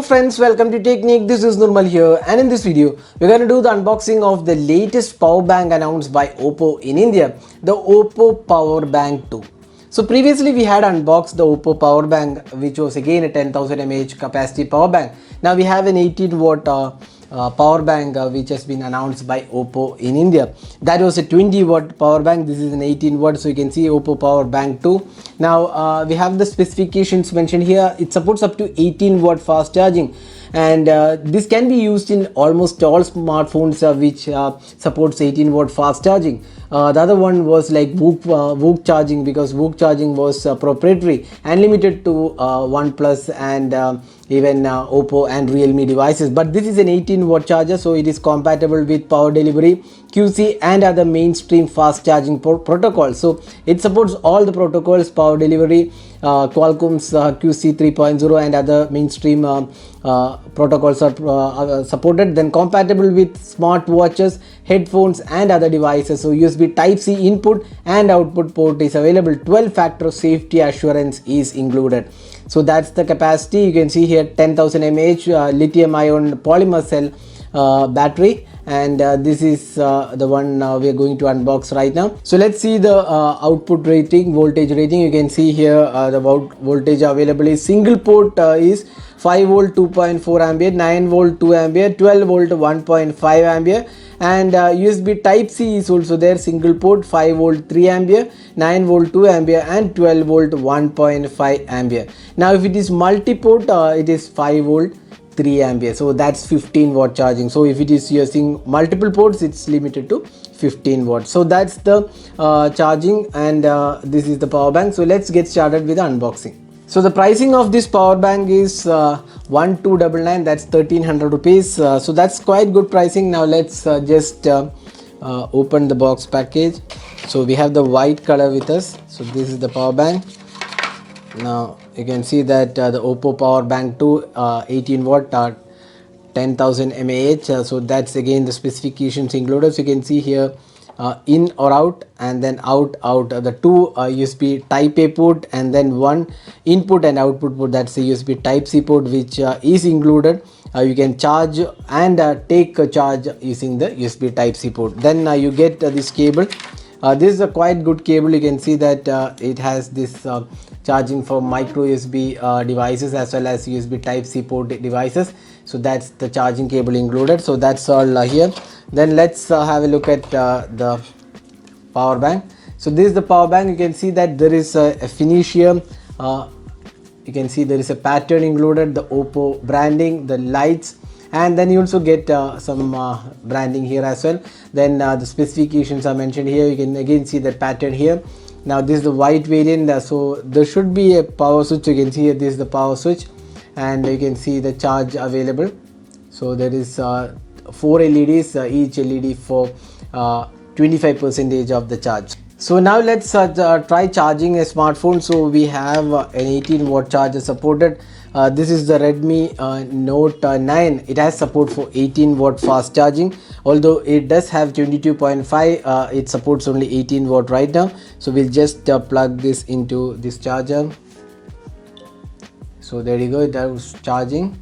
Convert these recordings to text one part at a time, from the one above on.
friends, welcome to Technique. This is Nurmal here, and in this video we're going to do the unboxing of the latest power bank announced by Oppo in India, the Oppo PowerBank 2. So previously we had unboxed the Oppo PowerBank, which was again a 10,000 mAh capacity power bank. Now we have an 18 watt power bank which has been announced by Oppo in India. That was a 20 watt power bank. This is an 18 watt, so you can see Oppo PowerBank 2. Now we have the specifications mentioned here. It supports up to 18 watt fast charging, and this can be used in almost all smartphones which supports 18 watt fast charging. The other one was like VOOC charging, because VOOC charging was proprietary and limited to OnePlus and even Oppo and Realme devices. But this is an 18 watt charger, so it is compatible with power delivery, QC and other mainstream fast charging protocols. So it supports all the protocols: power delivery, Qualcomm's QC 3.0 and other mainstream protocols are supported. Then compatible with smartwatches, headphones and other devices. So USB Type-C input and output port is available. 12-factor safety assurance is included. So that's the capacity. You can see here 10,000 mAh lithium-ion polymer cell battery, and this is the one we are going to unbox right now. So let's see the output rating, voltage rating. You can see here the voltage available is single port is 5 volt 2.4 ampere, 9 volt 2 ampere, 12 volt 1.5 ampere, and USB Type-C is also there. Single port 5 volt 3 ampere, 9 volt 2 ampere and 12 volt 1.5 ampere. Now if it is multi-port, it is 5 volt 3 ampere, so that's 15 watt charging. So if it is using multiple ports, it's limited to 15 watts. So that's the charging, and this is the power bank. So let's get started with the unboxing. So the pricing of this power bank is 1299, that's 1300 rupees. So that's quite good pricing. Now let's just open the box package. So we have the white color with us. So this is the power bank. Now you can see that the Oppo PowerBank 2 18 watt 10,000 mAh. So that's again the specifications included. So you can see here in or out, and then out the two USB Type A port, and then one input and output port, that's the USB Type-C port, which is included. You can charge and take a charge using the USB Type-C port. Then you get this cable. This is a quite good cable. You can see that it has this charging for micro USB devices as well as USB Type-C port devices. So that's the charging cable included. So that's all here. Then let's have a look at the power bank. So this is the power bank. You can see that there is a finish here. You can see there is a pattern included, the Oppo branding, the lights, and then you also get some branding here as well. Then the specifications are mentioned here. You can again see the pattern here. Now this is the white variant, so there should be a power switch. You can see here, this is the power switch, and you can see the charge available. So there is 4 LEDs, each LED for 25% of the charge. So now let's try charging a smartphone. So we have an 18 watt charger supported. This is the Redmi Note 9. It has support for 18 watt fast charging, although it does have 22.5. It supports only 18 watt right now. So we'll just plug this into this charger. So there you go, that was charging,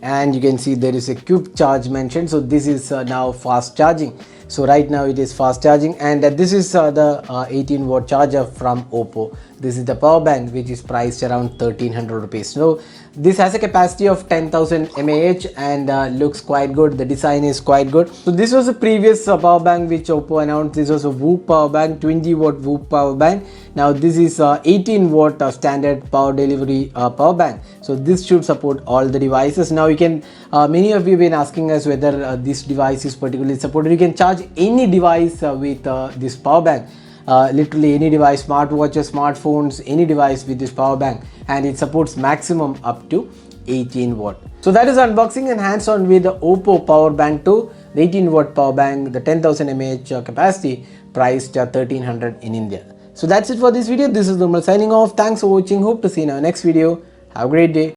and you can see there is a quick charge mentioned. So this is now fast charging. So right now it is fast charging, and this is the 18 watt charger from Oppo. This is the power bank, which is priced around 1300 rupees. So this has a capacity of 10,000 mAh and looks quite good. The design is quite good. So this was the previous power bank which Oppo announced. This was a VOOC power bank, 20 watt VOOC power bank. Now this is 18 watt standard power delivery power bank. So this should support all the devices. Now you can, many of you have been asking us whether this device is particularly supported. You can charge any device with this power bank. Literally any device, smartwatches, smartphones, any device with this power bank, and it supports maximum up to 18 watt. So that is unboxing and hands-on with the Oppo PowerBank 2, the 18 watt power bank, the 10,000 mAh capacity, priced 1300 in India. So that's it for this video. This is Nurmal signing off. Thanks for watching. Hope to see you in our next video. Have a great day.